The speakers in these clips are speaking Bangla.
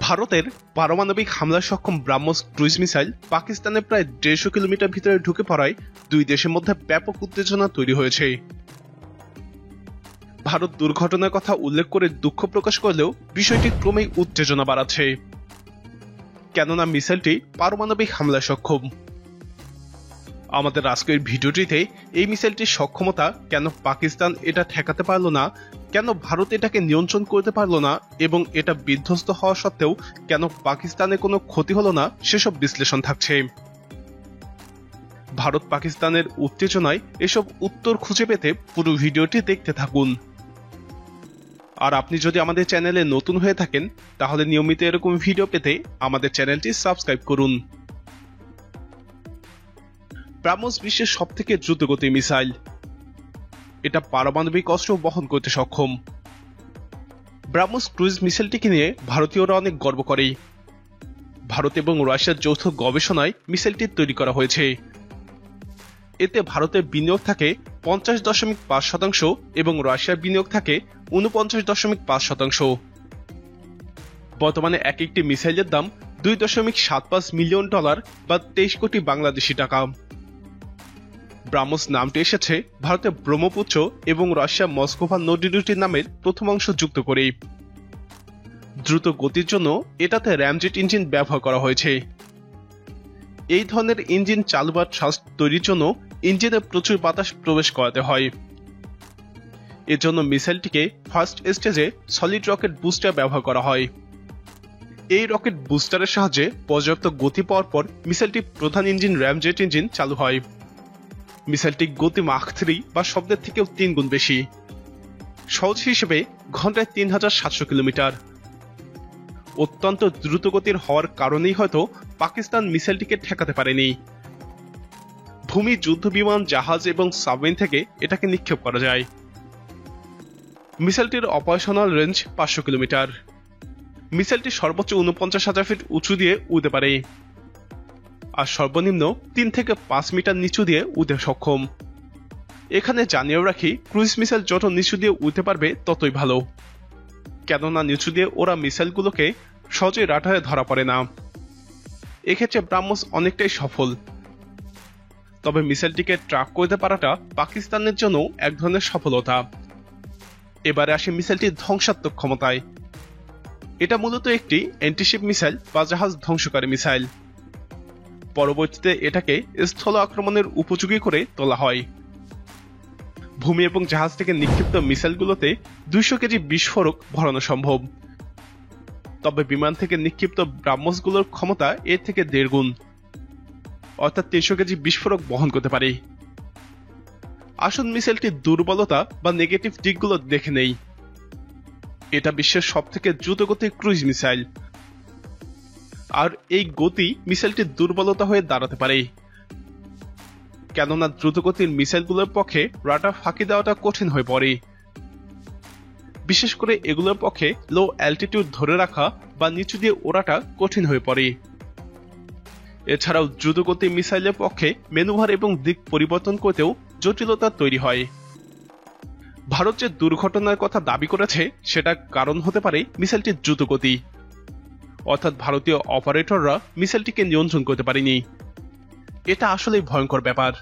ভারতের পারমাণবিক হামলা সক্ষম ব্রাহ্মস ক্রুইজ মিসাইল পাকিস্তানের প্রায় 150 কিলোমিটার ভিতরে ঢুকে পড়ায় দুই দেশের মধ্যে ব্যাপক উত্তেজনা তৈরি হয়েছে। ভারত দুর্ঘটনার কথা উল্লেখ করে দুঃখ প্রকাশ করলেও বিষয়টি ক্রমেই উত্তেজনা বাড়াচ্ছে, কেননা মিসাইলটি পারমাণবিক হামলা সক্ষম। আমাদের আজকের ভিডিওটিতে এই মিসাইলটির সক্ষমতা, কেন পাকিস্তান এটা ঠেকাতে পারল না, কেন ভারত এটাকে নিয়ন্ত্রণ করতে পারল না এবং এটা বিধ্বস্ত হওয়া সত্ত্বেও কেন পাকিস্তানের কোনো ক্ষতি হলো না, সেসব বিশ্লেষণ থাকছে। ভারত পাকিস্তানের উত্তেজনায় এসব উত্তর খুঁজে পেতে পুরো ভিডিওটি দেখতে থাকুন। আর আপনি যদি আমাদের চ্যানেলে নতুন হয়ে থাকেন তাহলে নিয়মিত এরকম ভিডিও পেতে আমাদের চ্যানেলটি সাবস্ক্রাইব করুন। ব্রাহ্মস বিশ্বের সবথেকে দ্রুতগতির মিসাইল। এটা পারমাণবিক অস্ত্র বহন করতে সক্ষম। ব্রাহ্মস ক্রুইজ মিসাইলটিকে নিয়ে ভারতীয়রা অনেক গর্ব করে। ভারত এবং রাশিয়ার যৌথ গবেষণায় মিসাইলটি তৈরি করা হয়েছে। এতে ভারতের বিনিয়োগ থাকে 50.5% এবং রাশিয়ার বিনিয়োগ থাকে 49.5%। বর্তমানে এক একটি মিসাইলের দাম $2.75 মিলিয়ন বা 23 কোটি বাংলাদেশি টাকা। ব্রাহ্মস নামটি এসেছে ভারতের ব্রহ্মপুত্র এবং রাশিয়া মস্কোভা নদী দুটির নামের প্রথম অংশ যুক্ত করে। দ্রুত গতির জন্য এটাতে র্যামজেট ইঞ্জিন ব্যবহার করা হয়েছে। এই ধরনের ইঞ্জিন চালু বা থ্রাস্ট তৈরির জন্য ইঞ্জিনে প্রচুর বাতাস প্রবেশ করাতে হয়। এজন্য মিসাইলটিকে ফার্স্ট স্টেজে সলিড রকেট বুস্টার ব্যবহার করা হয়। এই রকেট বুস্টারের সাহায্যে পর্যাপ্ত গতি পাওয়ার পর মিসাইলটির প্রধান ইঞ্জিন র্যামজেট ইঞ্জিন চালু হয়। মিসাইলটির গতি মাখ 3 বা শব্দের থেকেও 3 গুণ বেশি। সহজ হিসেবে ঘন্টায় 3700 কিলোমিটার। অত্যন্ত দ্রুতগতির হওয়ার কারণেই হয়তো পাকিস্তান মিসাইলটিকে ঠেকাতে পারেনি। ভূমি যুদ্ধ বিমান, জাহাজ এবং সাবমেরিন থেকে এটাকে নিক্ষেপ করা যায়। মিসাইলটির অপারেশনাল রেঞ্জ 500 কিলোমিটার। মিসাইলটি সর্বোচ্চ 49,000 ফিট উঁচু দিয়ে উড়তে পারে আর সর্বনিম্ন 3 থেকে 5 মিটার নিচু দিয়ে উড়তে সক্ষম। এখানে জানিয়েও রাখি, ক্রুইজ মিসাইল যত নিচু দিয়ে উড়তে পারবে ততই ভালো, কেননা নিচু দিয়ে ওরা মিসাইলগুলোকে সহজে রাডারে ধরা পড়ে না। এক্ষেত্রে ব্রাহ্মস অনেকটাই সফল। তবে মিসাইলটিকে ট্র্যাক করতে পারাটা পাকিস্তানের জন্য এক ধরনের সফলতা। এবারে আসে মিসাইলটির ধ্বংসাত্মক ক্ষমতায়। এটা মূলত একটি অ্যান্টিশিপ মিসাইল বা জাহাজ ধ্বংসকারী মিসাইল। পরবর্তীতে এটাকে স্থল আক্রমণের উপযোগী করে তোলা হয়। ভূমি এবং জাহাজ থেকে নিক্ষিপ্ত মিসাইলগুলোতে 200 কেজি বিস্ফোরক ভরানো সম্ভব। তবে বিমান থেকে নিক্ষিপ্ত ব্রাহ্মসগুলোর ক্ষমতা এর থেকে 1.5 গুণ, অর্থাৎ 300 কেজি বিস্ফোরক বহন করতে পারে। আসুন মিসাইলটির দুর্বলতা বা নেগেটিভ দিকগুলো দেখে নেই। এটা বিশ্বের সবথেকে দ্রুতগতির ক্রুইজ মিসাইল। আর এই গতি মিসাইলটির দুর্বলতা হয়ে দাঁড়াতে পারে, কেননা দ্রুতগতির মিসাইলগুলোর পক্ষে রাডার ফাঁকি দেওয়াটা কঠিন হয়ে পড়ে। বিশেষ করে এগুলোর পক্ষে লো অ্যালটিটিউড ধরে রাখা বা নিচু দিয়ে ওড়াটা কঠিন হয়ে পড়ে। এছাড়াও দ্রুতগতির মিসাইলের পক্ষে ম্যানুভার এবং দিক পরিবর্তন করতেও জটিলতা তৈরি হয়। ভারত যে দুর্ঘটনার কথা দাবি করেছে সেটার কারণ হতে পারে মিসাইলটির দ্রুতগতি, অর্থাৎ ভারতীয় অপারেটররা মিসাইলটিকে নিয়ন্ত্রণ করতে পারেনি। এটা আসলেই ভয়ঙ্কর ব্যাপার।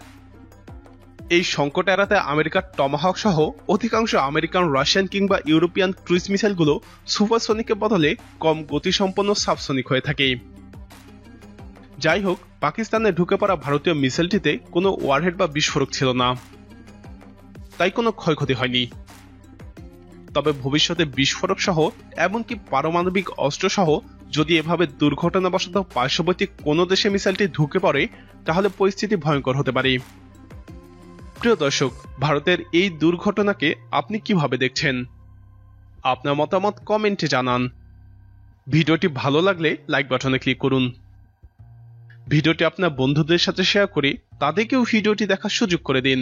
এই সংকট এড়াতে আমেরিকার টমাহক সহ অধিকাংশ আমেরিকান, রাশিয়ান কিংবা ইউরোপিয়ান ক্রুইজ মিসাইলগুলো সুপারসনিকের বদলে কম গতিসম্পন্ন সাবসনিক হয়ে থাকে। যাই হোক, পাকিস্তানে ঢুকে পড়া ভারতীয় মিসাইলটিতে কোনো ওয়ারহেড বা বিস্ফোরক ছিল না, তাই কোনো ক্ষয়ক্ষতি হয়নি। তবে ভবিষ্যতে বিস্ফোরক সহ এমনকি পারমাণবিক অস্ত্র সহ যদি এভাবে দুর্ঘটনাবশত পার্শ্ববর্তী কোনো দেশে মিসাইলটি ঢুকে পড়ে তাহলে পরিস্থিতি ভয়ঙ্কর হতে পারে। প্রিয় দর্শক, ভারতের এই দুর্ঘটনাকে আপনি কিভাবে দেখছেন? আপনার মতামত কমেন্টে জানান। ভিডিওটি ভালো লাগলে লাইক বাটনে ক্লিক করুন। ভিডিওটি আপনার বন্ধুদের সাথে শেয়ার করে তাদেরকেও ভিডিওটি দেখার সুযোগ করে দিন।